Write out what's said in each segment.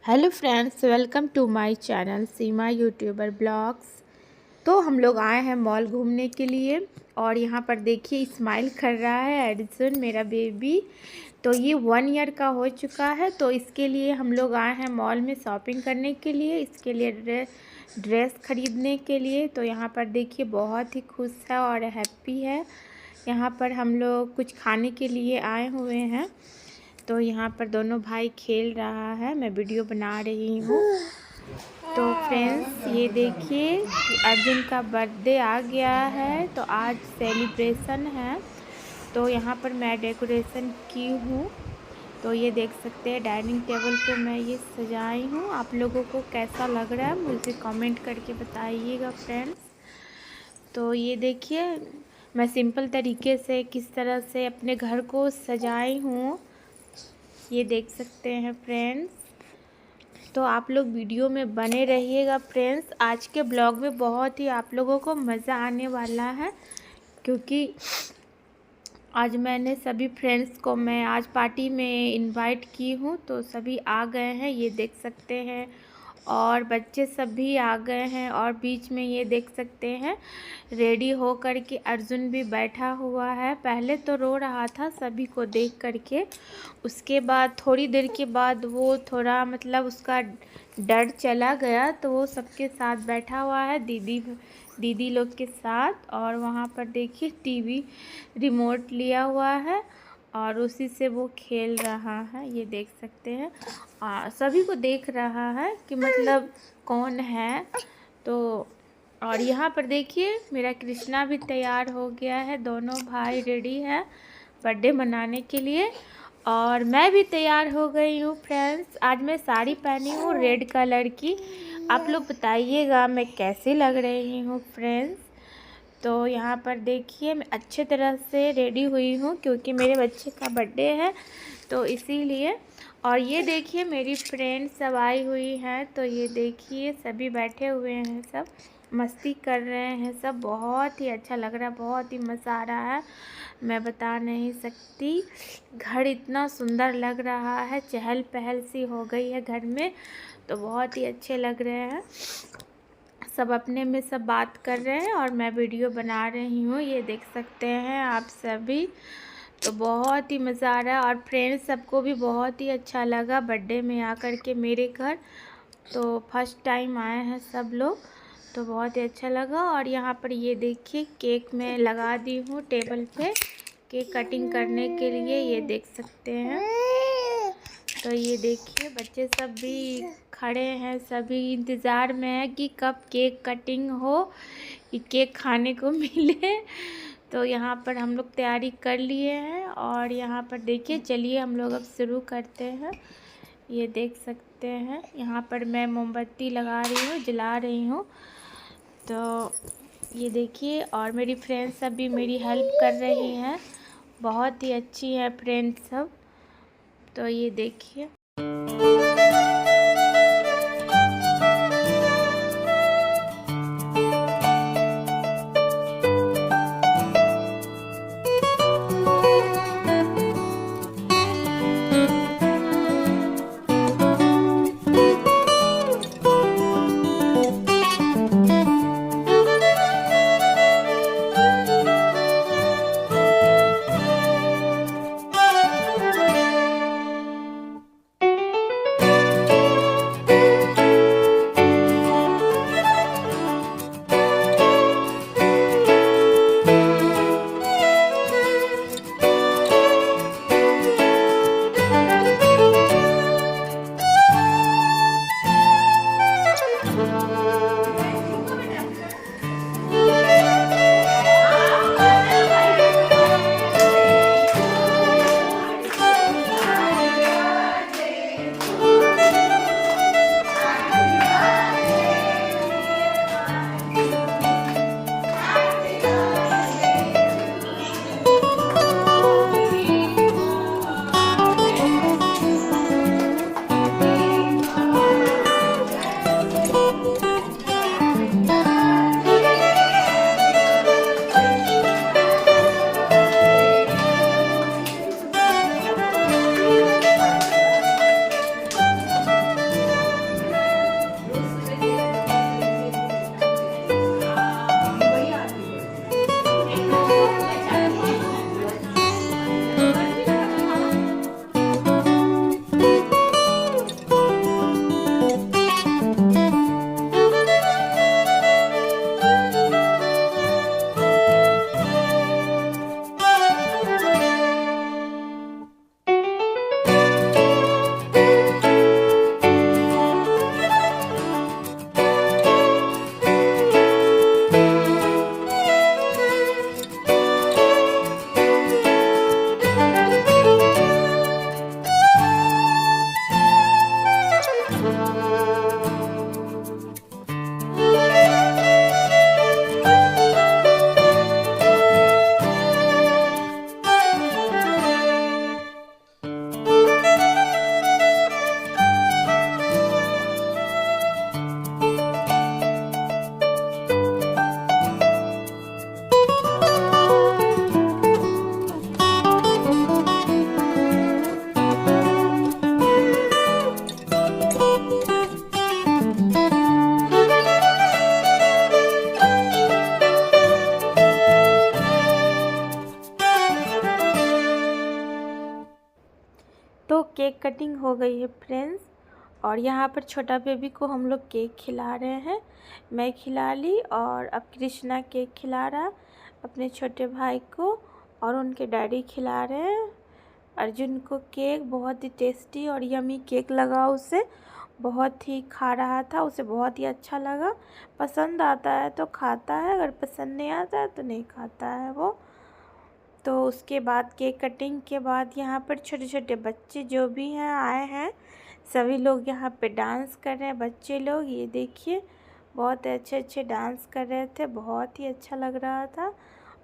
Hello friends, welcome to my channel Seema YouTuber blogs. तो हम लोग आए हैं मॉल घूमने के लिए और यहाँ पर देखिए स्माइल कर रहा है एडिसन मेरा बेबी। तो ये 1 ईयर का हो चुका है। तो इसके लिए हम लोग आए हैं मॉल में शॉपिंग करने के लिए, इसके लिए ड्रेस खरीदने के लिए। तो यहाँ पर देखिए बहुत ही खुश है और हैप्पी है। यहाँ पर हम लोग कुछ खाने के लिए आए हुए हैं। तो यहाँ पर दोनों भाई खेल रहा है, मैं वीडियो बना रही हूँ। तो फ्रेंड्स ये देखिए कि अर्जुन का बर्थडे आ गया है, तो आज सेलिब्रेशन है। तो यहाँ पर मैं डेकोरेशन की हूँ। तो ये देख सकते हैं डाइनिंग टेबल पे मैं ये सजाई हूँ। आप लोगों को कैसा लग रहा है मुझे कमेंट करके बताइएगा फ्रेंड्स। तो ये देखिए मैं सिंपल तरीके से किस तरह से अपने घर को सजाई हूँ, ये देख सकते हैं फ्रेंड्स। तो आप लोग वीडियो में बने रहिएगा फ्रेंड्स। आज के ब्लॉग में बहुत ही आप लोगों को मज़ा आने वाला है, क्योंकि आज मैंने सभी फ्रेंड्स को मैं आज पार्टी में इनवाइट की हूँ। तो सभी आ गए हैं, ये देख सकते हैं, और बच्चे सब भी आ गए हैं। और बीच में ये देख सकते हैं रेडी हो कर के अर्जुन भी बैठा हुआ है। पहले तो रो रहा था सभी को देख करके, उसके बाद थोड़ी देर के बाद वो थोड़ा उसका डर चला गया। तो वो सबके साथ बैठा हुआ है, दीदी लोग के साथ। और वहाँ पर देखिए टीवी रिमोट लिया हुआ है और उसी से वो खेल रहा है, ये देख सकते हैं। सभी को देख रहा है कि कौन है। तो और यहाँ पर देखिए मेरा कृष्णा भी तैयार हो गया है, दोनों भाई रेडी है बर्थडे मनाने के लिए। और मैं भी तैयार हो गई हूँ फ्रेंड्स। आज मैं साड़ी पहनी हूँ रेड कलर की। आप लोग बताइएगा मैं कैसी लग रही हूँ फ्रेंड्स। तो यहाँ पर देखिए मैं अच्छे तरह से रेडी हुई हूँ, क्योंकि मेरे बच्चे का बर्थडे है तो इसीलिए। और ये देखिए मेरी फ्रेंड सब आई हुई हैं। तो ये देखिए सभी बैठे हुए हैं, सब मस्ती कर रहे हैं, सब बहुत ही अच्छा लग रहा है, बहुत ही मज़ा आ रहा है, मैं बता नहीं सकती। घर इतना सुंदर लग रहा है, चहल पहल सी हो गई है घर में। तो बहुत ही अच्छे लग रहे हैं, सब अपने में सब बात कर रहे हैं और मैं वीडियो बना रही हूँ, ये देख सकते हैं आप सभी। तो बहुत ही मज़ा आ रहा है और फ्रेंड्स सबको भी बहुत ही अच्छा लगा बर्थडे में आकर के मेरे घर। तो फर्स्ट टाइम आए हैं सब लोग, तो बहुत ही अच्छा लगा। और यहाँ पर ये देखिए केक मैं लगा दी हूँ टेबल पे केक कटिंग करने के लिए, ये देख सकते हैं। तो ये देखिए बच्चे सब भी खड़े हैं, सभी इंतज़ार में है कि कब केक कटिंग हो, कि केक खाने को मिले। तो यहाँ पर हम लोग तैयारी कर लिए हैं और यहाँ पर देखिए चलिए हम लोग अब शुरू करते हैं। ये देख सकते हैं यहाँ पर मैं मोमबत्ती लगा रही हूँ, जला रही हूँ। तो ये देखिए और मेरी फ्रेंड्स सब भी मेरी हेल्प कर रही हैं, बहुत ही अच्छी है फ्रेंड्स सब। तो ये देखिए हो गई है फ्रेंड्स। और यहाँ पर छोटा बेबी को हम लोग केक खिला रहे हैं। मैं खिला ली और अब कृष्णा केक खिला रहा अपने छोटे भाई को, और उनके डैडी खिला रहे हैं अर्जुन को केक। बहुत ही टेस्टी और यमी केक लगा उसे, बहुत ही खा रहा था, उसे बहुत ही अच्छा लगा। पसंद आता है तो खाता है, अगर पसंद नहीं आता है तो नहीं खाता है वो। तो उसके बाद केक कटिंग के बाद यहाँ पर छोटे छोटे बच्चे जो भी हैं आए हैं, सभी लोग यहाँ पे डांस कर रहे हैं। बच्चे लोग ये देखिए बहुत अच्छे अच्छे डांस कर रहे थे, बहुत ही अच्छा लग रहा था।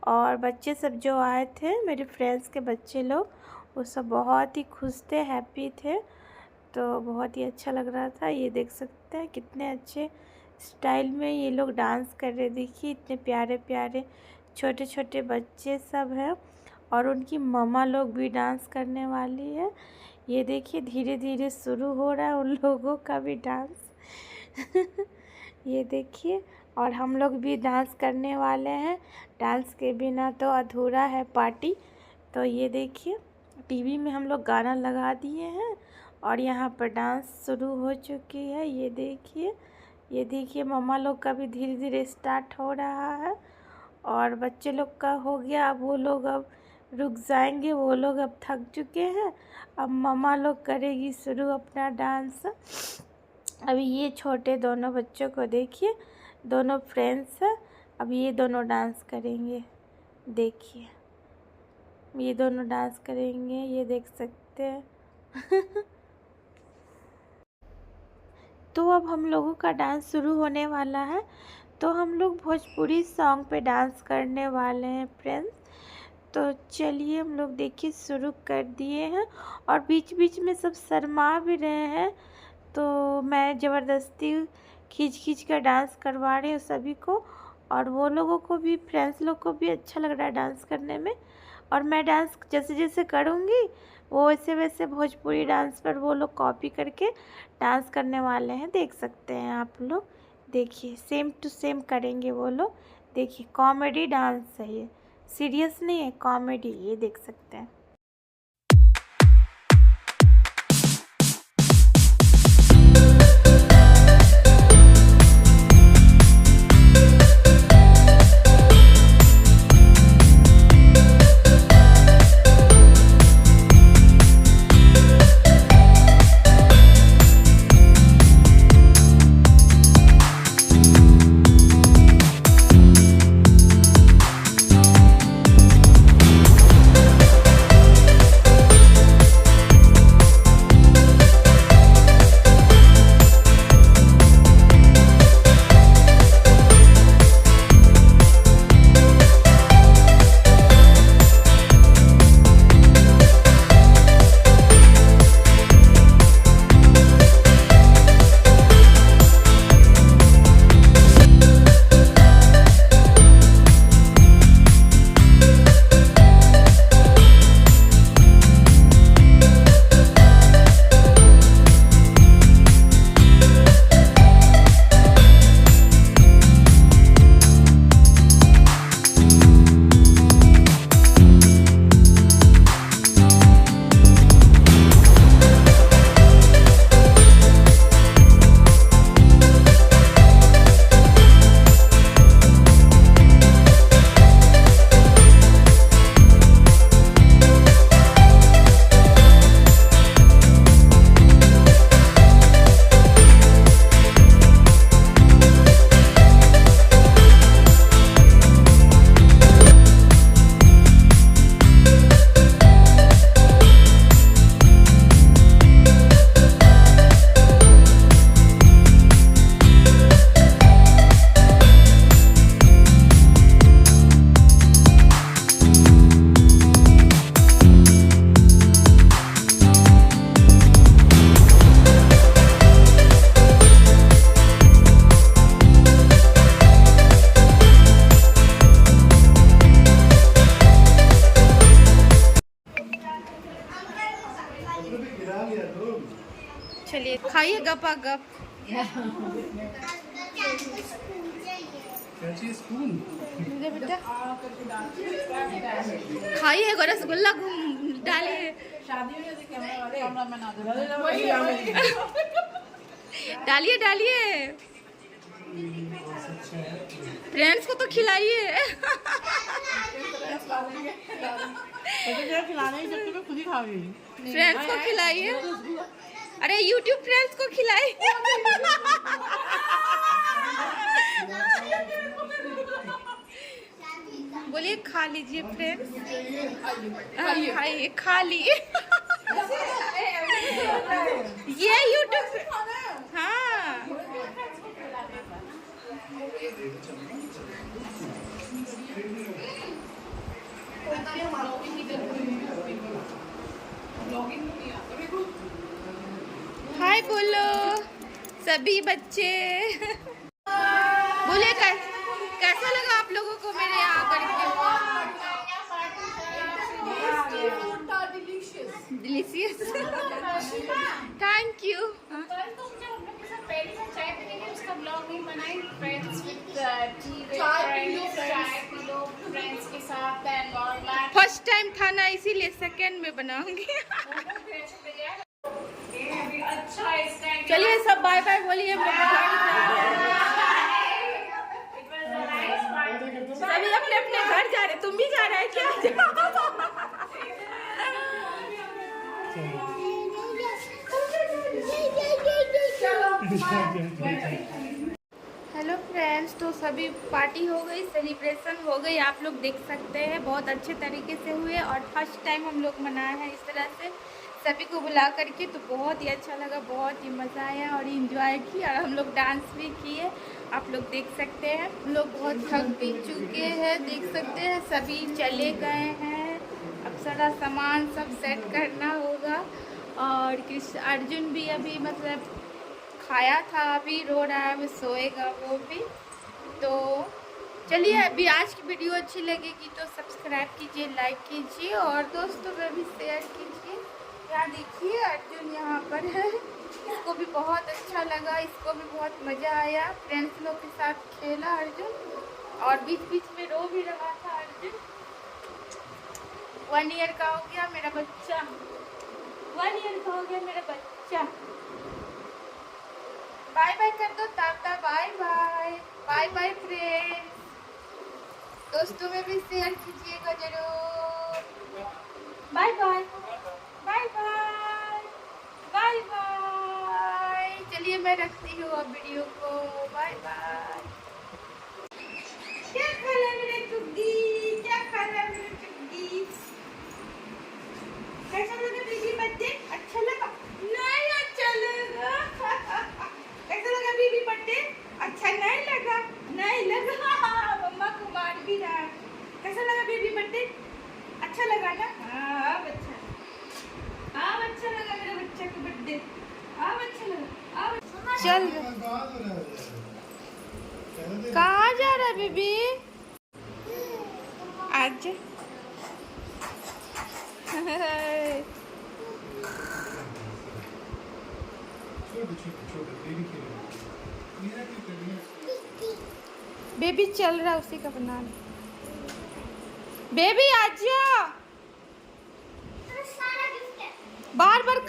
और बच्चे सब जो आए थे मेरे फ्रेंड्स के बच्चे लोग, वो सब बहुत ही खुश थे, हैप्पी थे, तो बहुत ही अच्छा लग रहा था। ये देख सकते हैं कितने अच्छे स्टाइल में ये लोग डांस कर रहे, देखिए इतने प्यारे प्यारे छोटे छोटे बच्चे सब हैं। और उनकी मम्मा लोग भी डांस करने वाली है। ये देखिए धीरे धीरे शुरू हो रहा है उन लोगों का भी डांस ये देखिए, और हम लोग भी डांस करने वाले हैं। डांस के बिना तो अधूरा है पार्टी। तो ये देखिए टीवी में हम लोग गाना लगा दिए हैं और यहाँ पर डांस शुरू हो चुकी है। ये देखिए मम्मा लोग का भी धीरे धीरे स्टार्ट हो रहा है। और बच्चे लोग का हो गया, अब वो लोग अब रुक जाएंगे, वो लोग अब थक चुके हैं। अब मम्मा लोग करेगी शुरू अपना डांस। अभी ये छोटे दोनों बच्चों को देखिए, दोनों फ्रेंड्स हैं, अब ये दोनों डांस करेंगे। देखिए ये दोनों डांस करेंगे, ये देख सकते हैं तो अब हम लोगों का डांस शुरू होने वाला है। तो हम लोग भोजपुरी सॉन्ग पे डांस करने वाले हैं फ्रेंड्स। तो चलिए हम लोग देखिए शुरू कर दिए हैं। और बीच बीच में सब शर्मा भी रहे हैं, तो मैं ज़बरदस्ती खींच कर डांस करवा रही हूँ सभी को। और वो लोगों को भी, फ्रेंड्स लोग को भी अच्छा लग रहा है डांस करने में। और मैं डांस जैसे जैसे करूँगी वो वैसे वैसे भोजपुरी डांस पर वो लोग कॉपी करके डांस करने वाले हैं। देख सकते हैं आप लोग, देखिए सेम टू सेम करेंगे वो लोग। देखिए कॉमेडी डांस है ये, सीरियस नहीं है, कॉमेडी। ये देख सकते हैं। चलिए खाइए गपा गप। बेटा खाइए रसगुल्ला डालिए डालिए डालिए फ्रेंड्स को तो खिलाइए। फ्रेंड्स को खिलाइए। अरे यूट्यूब फ्रेंड्स को खिलाइए। बोलिए खा लीजिए फ्रेंड्स। खाइए खा लिए। ये यूट्यूब हाँ हाय बोलो सभी बच्चे। बोले कैसा लगा आप लोगों को मेरे यहाँ करके? Delicious thank you. First time था ना इसीलिए सेकंड में बनाऊंगी। चलिए सब बाय बाय बोलिए। सभी अपने अपने घर जा रहे। तुम भी जा रहे हैं क्या? हेलो फ्रेंड्स, तो सभी पार्टी हो गई, सेलिब्रेशन हो गई, आप लोग देख सकते हैं बहुत अच्छे तरीके से हुए। और फर्स्ट टाइम हम लोग मनाए हैं इस तरह से सभी को बुला करके, तो बहुत ही अच्छा लगा, बहुत ही मज़ा आया और इंजॉय किया। और हम लोग डांस भी किए, आप लोग देख सकते हैं। हम लोग बहुत थक भी चुके हैं, देख सकते हैं सभी चले गए हैं। अब सारा सामान सब सेट करना होगा। और अर्जुन भी अभी मतलब खाया था, अभी रो रहा है, अभी सोएगा वो भी। तो चलिए, अभी आज की वीडियो अच्छी लगेगी तो सब्सक्राइब कीजिए, लाइक कीजिए और दोस्तों में भी शेयर कीजिए। यहाँ देखिए अर्जुन यहाँ पर है, इसको भी बहुत अच्छा लगा, इसको भी बहुत मज़ा आया। फ्रेंड्स लोग के साथ खेला अर्जुन और बीच बीच में रो भी रहा था अर्जुन। 1 ईयर का हो गया मेरा बच्चा, 1 ईयर का हो गया मेरा बच्चा। बाय बाय कर दो ताता, bye bye. Bye bye friends, दोस्तों में भी शेयर कीजिएगा जरूर। Bye bye bye bye bye bye. चलिए मैं रखती हूँ अब वीडियो को, बाय बाय। क्या खा रहा है मेरा चुग्गी, क्या खा रहा है मेरा चुग्गी? कैसा लगा बेबी बर्थडे? अच्छा लगा? नहीं अच्छा लगा। कैसा लगा बेबी बर्थडे? अच्छा नहीं लगा? नहीं लगा। मम्मा को मार भी रहा है। कैसा लगा बेबी बर्थडे? अच्छा लगा ना? हाँ अच्छा, हाँ अच्छा लगा मेरे बच्चे का बर्थडे, हाँ अच्छा लगा। चल कहाँ जा रहा है बेबी? आज बेबी चल रहा, उसी का बना। बेबी आजा, बार बार